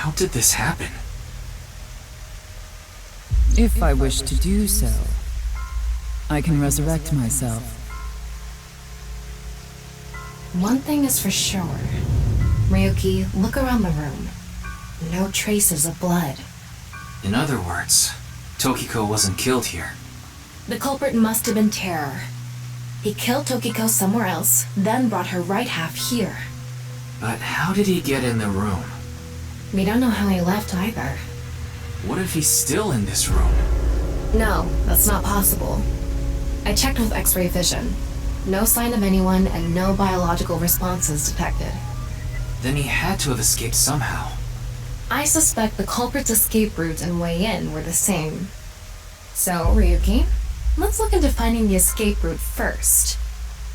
How did this happen? If I wish to do so, I can resurrect myself. One thing is for sure. Ryuki, look around the room. No traces of blood. In other words, Tokiko wasn't killed here. The culprit must have been Terror. He killed Tokiko somewhere else, then brought her right half here. But how did he get in the room? We don't know how he left either. What if he's still in this room? No, that's not possible. I checked with X-ray vision. No sign of anyone and no biological responses detected. Then he had to have escaped somehow. I suspect the culprit's escape route and way in were the same. So, Ryuki, let's look into finding the escape route first.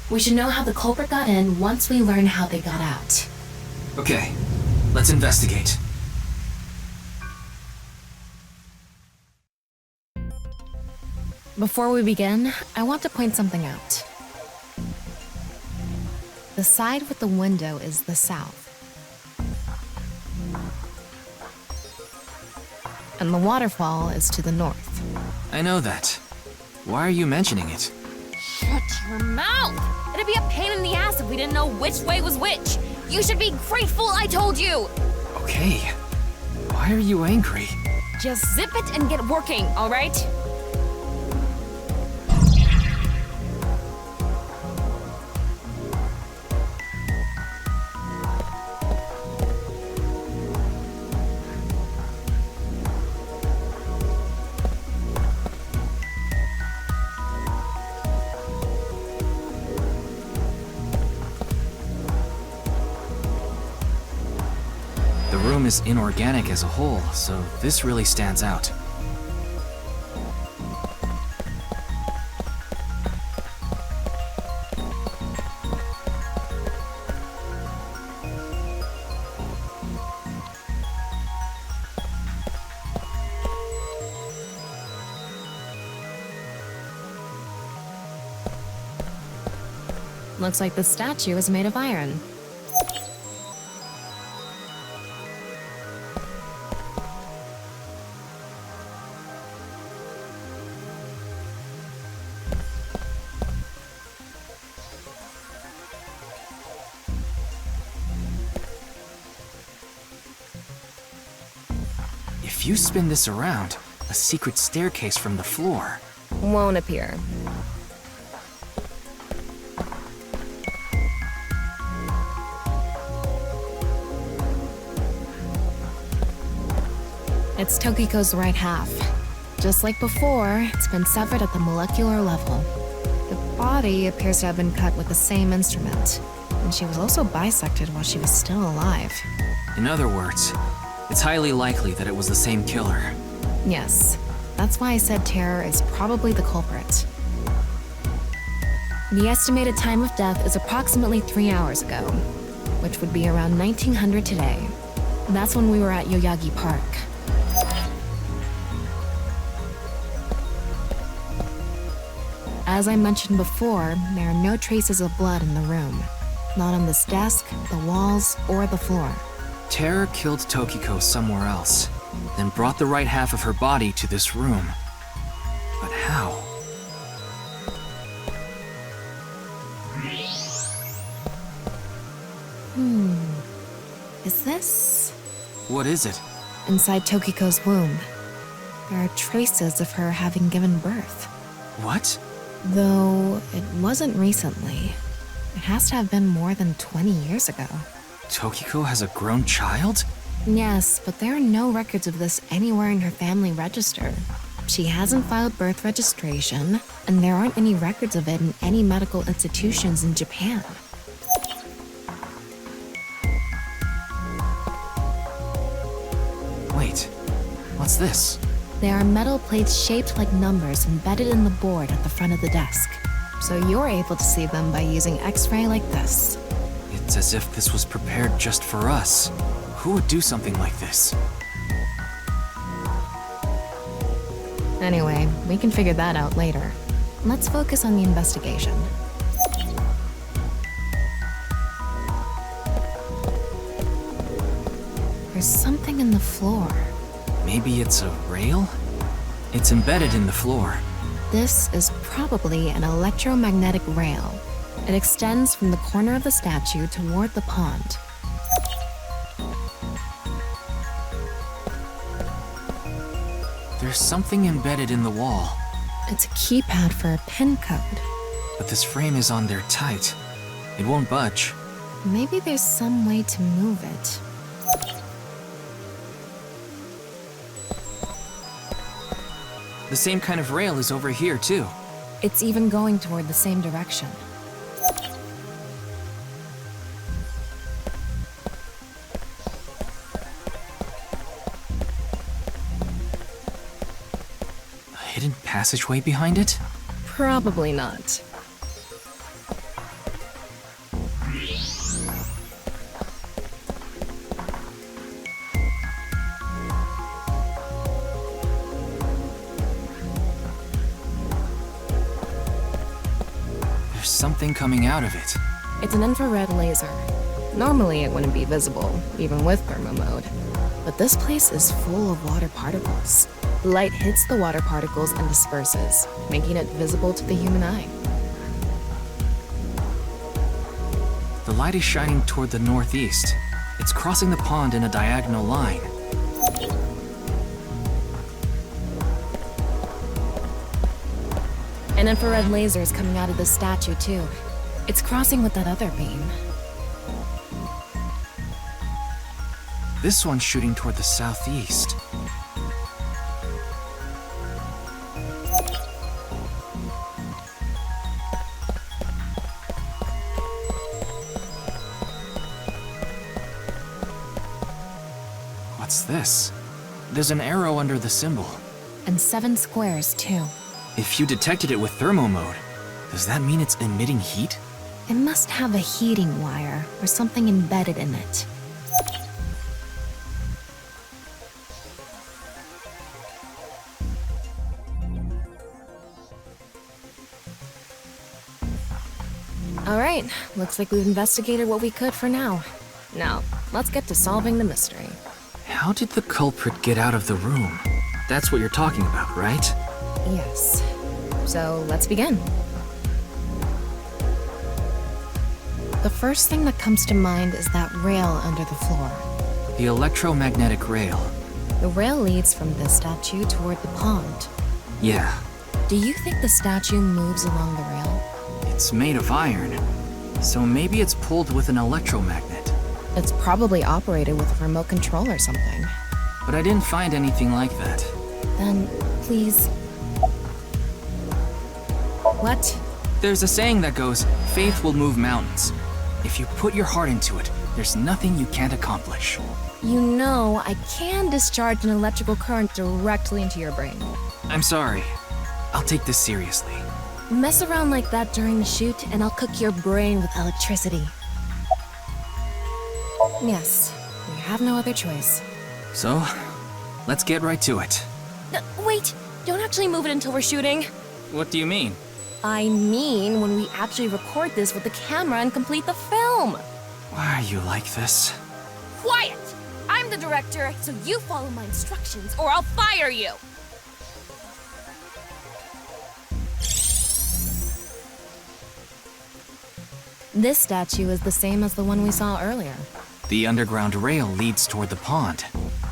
We should know how the culprit got in once we learn how they got out. Okay, let's investigate. Before we begin, I want to point something out. The side with the window is the south. And the waterfall is to the north. I know that. Why are you mentioning it? Shut your mouth! It'd be a pain in the ass if we didn't know which way was which. You should be grateful I told you! Okay. Why are you angry? Just zip it and get working, alright? The room is inorganic as a whole, so this really stands out. Looks like the statue is made of iron. If you spin this around, a secret staircase from the floor. Won't appear. It's Tokiko's right half. Just like before, it's been severed at the molecular level. The body appears to have been cut with the same instrument, and she was also bisected while she was still alive. In other words, it's highly likely that it was the same killer. Yes, that's why I said Terror is probably the culprit. The estimated time of death is approximately 3 hours ago, which would be around 1900 today. That's when we were at Yoyagi Park. As I mentioned before, there are no traces of blood in the room. Not on this desk, the walls, or the floor. Terror killed Tokiko somewhere else, then brought the right half of her body to this room. But how? Is this? What is it? Inside Tokiko's womb. There are traces of her having given birth. What? Though it wasn't recently. It has to have been more than 20 years ago. Tokiko has a grown child? Yes, but there are no records of this anywhere in her family register. She hasn't filed birth registration, and there aren't any records of it in any medical institutions in Japan. Wait, what's this? There are metal plates shaped like numbers embedded in the board at the front of the desk. So you're able to see them by using X-ray like this. It's as if this was prepared just for us. Who would do something like this? Anyway, we can figure that out later. Let's focus on the investigation. Her There's something in the floor. Maybe it's a rail? It's embedded in the floor. This is probably an electromagnetic rail. It extends from the corner of the statue toward the pond. There's something embedded in the wall. It's a keypad for a pin code. But this frame is on there tight. It won't budge. Maybe there's some way to move it. The same kind of rail is over here, too. It's even going toward the same direction. A hidden passageway behind it? Probably not. There's something coming out of it. It's an infrared laser. Normally it wouldn't be visible, even with thermo mode. But this place is full of water particles. The light hits the water particles and disperses, making it visible to the human eye. The light is shining toward the northeast. It's crossing the pond in a diagonal line. An infrared laser is coming out of the statue, too. It's crossing with that other beam. This one's shooting toward the southeast. What's this? There's an arrow under the symbol. And 7 squares, too. If you detected it with thermo mode, does that mean it's emitting heat? It must have a heating wire or something embedded in it. Alright, looks like we've investigated what we could for now. Now, let's get to solving the mystery. How did the culprit get out of the room? That's what you're talking about, right? Yes. So, let's begin. The first thing that comes to mind is that rail under the floor. The electromagnetic rail. The rail leads from this statue toward the pond. Yeah, Do you think the statue moves along the rail? it's made of iron. So maybe it's pulled with an electromagnet. It's probably operated with a remote control or something. But I didn't find anything like that. Then, please... What? There's a saying that goes, faith will move mountains. If you put your heart into it, there's nothing you can't accomplish. You know, I can discharge an electrical current directly into your brain. I'm sorry. I'll take this seriously. Mess around like that during the shoot, and I'll cook your brain with electricity. Yes, we have no other choice. So, let's get right to it. Wait, don't actually move it until we're shooting. What do you mean? I mean, when we actually record this with the camera and complete the film. Why are you like this? Quiet! I'm the director, so you follow my instructions or I'll fire you. This statue is the same as the one we saw earlier. The underground rail leads toward the pond.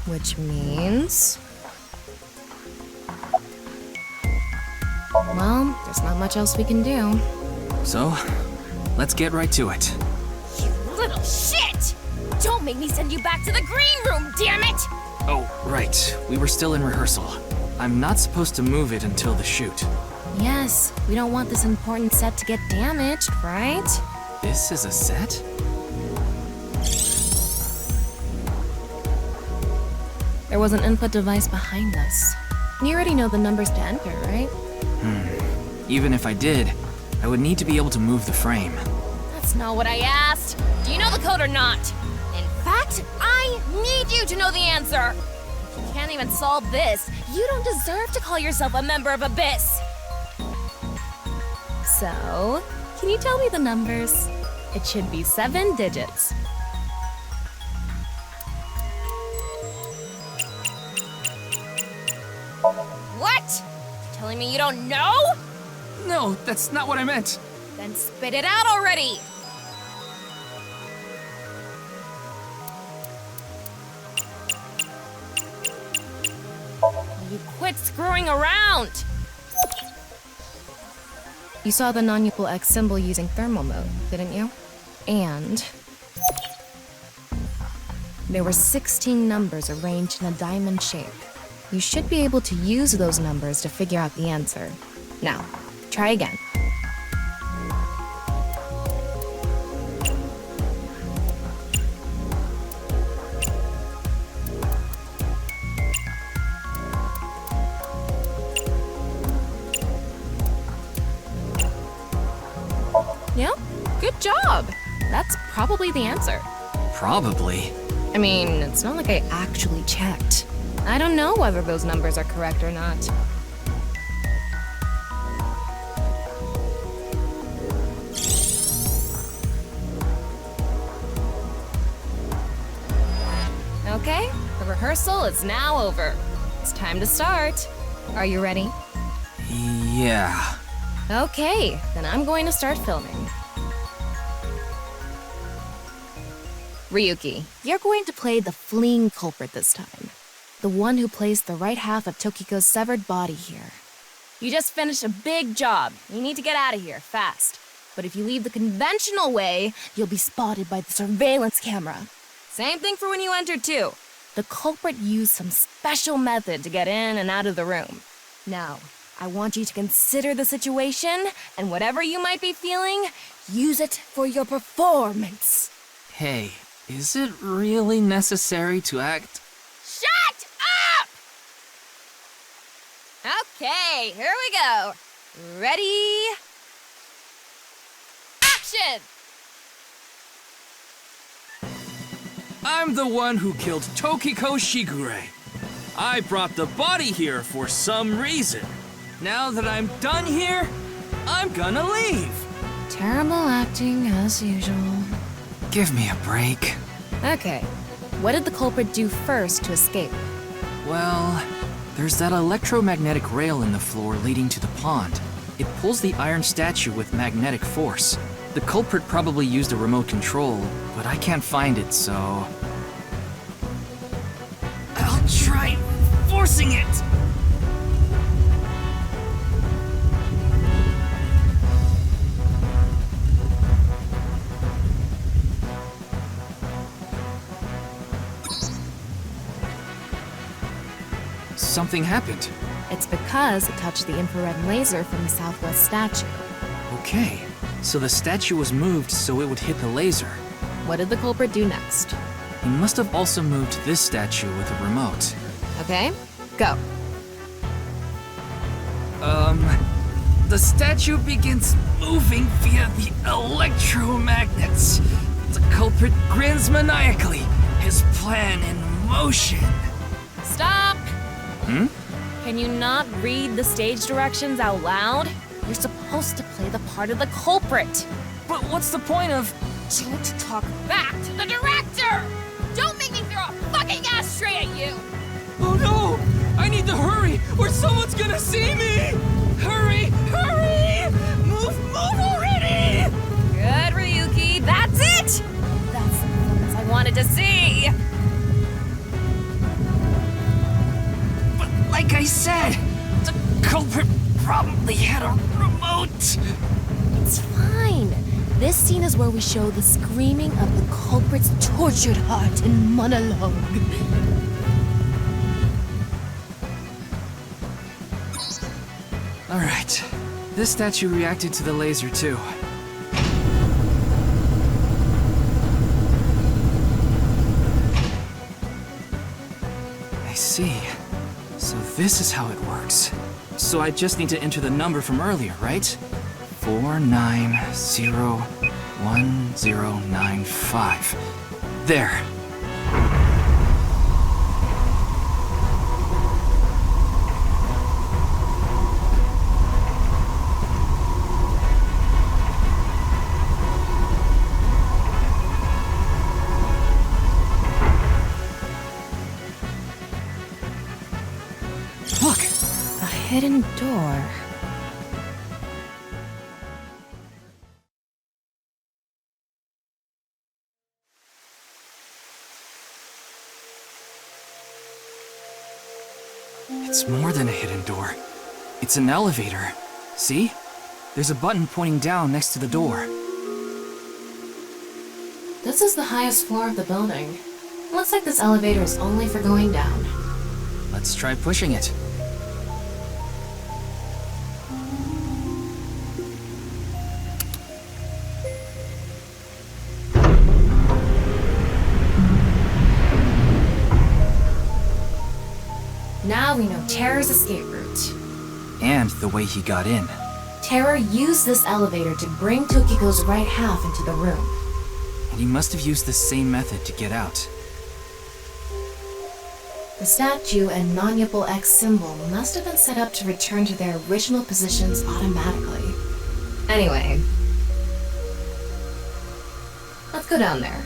Which means... Well, there's not much else we can do. So, let's get right to it. You little shit! Don't make me send you back to the green room, damn it! Oh, right. We were still in rehearsal. I'm not supposed to move it until the shoot. Yes, we don't want this important set to get damaged, right? This is a set? There was an input device behind us. You already know the numbers to enter, right? Even if I did, I would need to be able to move the frame. That's not what I asked. Do you know the code or not? In fact, I need you to know the answer. If you can't even solve this, you don't deserve to call yourself a member of Abyss. So, can you tell me the numbers? It should be 7 digits. me you don't know? No, that's not what I meant. Then spit it out already! You quit screwing around! You saw the non-equal X symbol using thermal mode, didn't you? And there were 16 numbers arranged in a diamond shape. You should be able to use those numbers to figure out the answer. Now, try again. Yeah, good job. That's probably the answer. Probably. I mean, it's not like I actually checked. I don't know whether those numbers are correct or not. Okay, the rehearsal is now over. It's time to start. Are you ready? Yeah. Okay, then I'm going to start filming. Ryuki, you're going to play the fleeing culprit this time. The one who placed the right half of Tokiko's severed body here. You just finished a big job. You need to get out of here, fast. But if you leave the conventional way, you'll be spotted by the surveillance camera. Same thing for when you entered, too. The culprit used some special method to get in and out of the room. Now, I want you to consider the situation, and whatever you might be feeling, use it for your performance. Hey, is it really necessary to act? Shut up! Okay, here we go. Ready? Action! I'm the one who killed Tokiko Shigure. I brought the body here for some reason. Now that I'm done here, I'm gonna leave. Terrible acting as usual. Give me a break. Okay, what did the culprit do first to escape? Well, there's that electromagnetic rail in the floor leading to the pond. It pulls the iron statue with magnetic force. The culprit probably used a remote control, but I can't find it, so... I'll try forcing it! Something happened. It's because it touched the infrared laser from the southwest statue. Okay, so the statue was moved so it would hit the laser. What did the culprit do next? He must have also moved this statue with a remote. Okay, go. The statue begins moving via the electromagnets. The culprit grins maniacally, his plan in motion. Stop! Hmm? Can you not read the stage directions out loud? You're supposed to play the part of the culprit. But what's the point of... Don't talk back to the director! Don't make me throw a fucking ashtray at you! Oh no! I need to hurry, or someone's gonna see me! Hurry! Hurry! Move already! Good, Ryuki, that's it! That's the performance I wanted to see! But like I said, the culprit probably had a remote. It's fine. This scene is where we show the screaming of the culprit's tortured heart in monologue. Alright, this statue reacted to the laser too. I see. So this is how it works. So I just need to enter the number from earlier, right? 49011095. There. A hidden door. It's more than a hidden door. It's an elevator. See? There's a button pointing down next to the door. This is the highest floor of the building. Looks like this elevator is only for going down. Let's try pushing it. Now we know Terror's escape route. And the way he got in. Terror used this elevator to bring Tokiko's right half into the room. And he must have used the same method to get out. The statue and non-Yipple X symbol must have been set up to return to their original positions automatically. Anyway, let's go down there.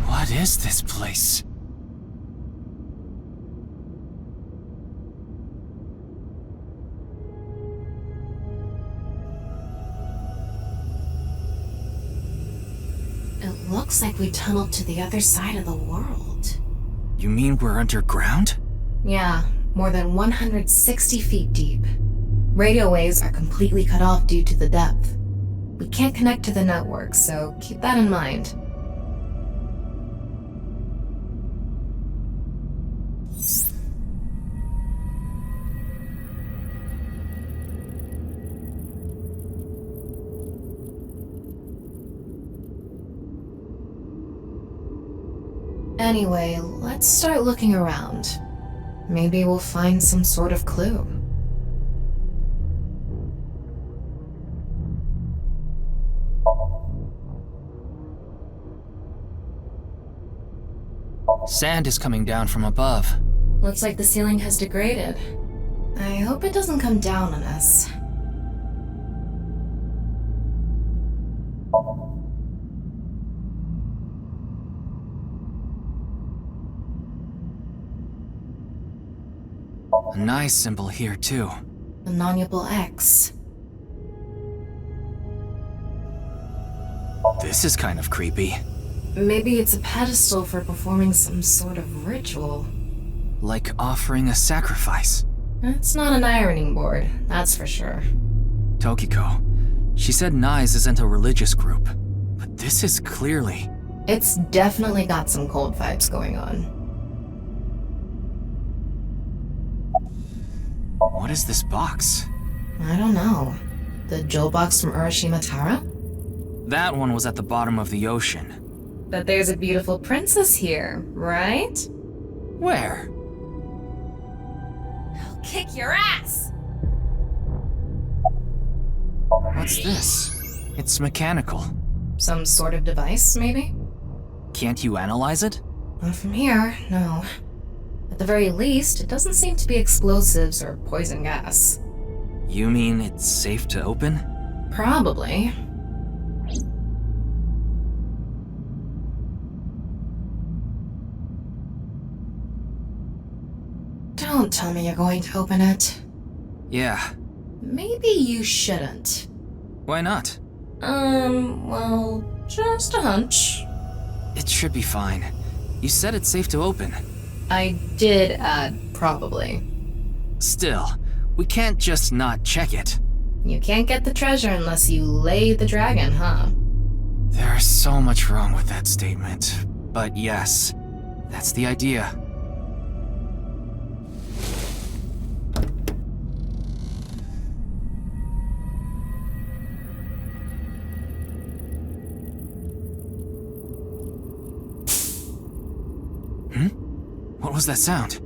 What is this place? It looks like we tunneled to the other side of the world. You mean we're underground? Yeah, more than 160 feet deep. Radio waves are completely cut off due to the depth. We can't connect to the network, so keep that in mind. Anyway, let's start looking around. Maybe we'll find some sort of clue. Sand is coming down from above. Looks like the ceiling has degraded. I hope it doesn't come down on us. A Naix symbol here too. The non-Yipple X. This is kind of creepy. Maybe it's a pedestal for performing some sort of ritual. Like offering a sacrifice. It's not an ironing board, that's for sure. Tokiko. She said Naix isn't a religious group. But this is clearly... It's definitely got some cold vibes going on. What is this box? I don't know. The jewel box from Urashima Tara? That one was at the bottom of the ocean. But there's a beautiful princess here, right? Where? I'll kick your ass! What's this? It's mechanical. Some sort of device, maybe? Can't you analyze it? Not from here, no. At the very least, it doesn't seem to be explosives or poison gas. You mean it's safe to open? Probably. Don't tell me you're going to open it. Yeah. Maybe you shouldn't. Why not? Well, just a hunch. It should be fine. You said it's safe to open. I did add probably. Still, we can't just not check it. You can't get the treasure unless you lay the dragon, huh? There's so much wrong with that statement. But yes, that's the idea. What was that sound?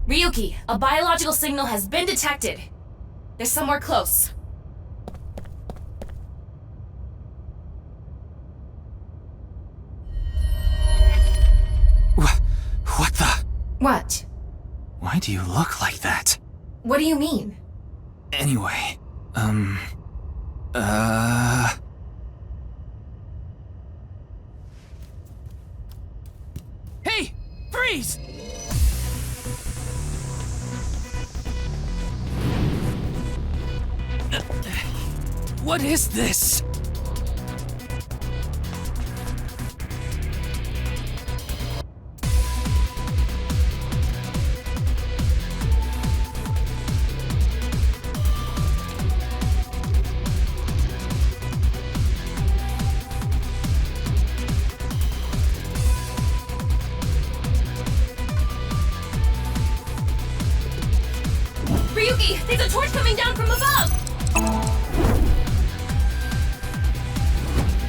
Ryuki, a biological signal has been detected. They're somewhere close. What the? What? Why do you look like that? What do you mean? Anyway, Hey! Freeze! What is this? Ryuki, there's a torch coming down from above!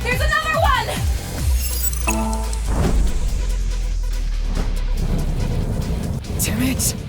There's another one! Damn it!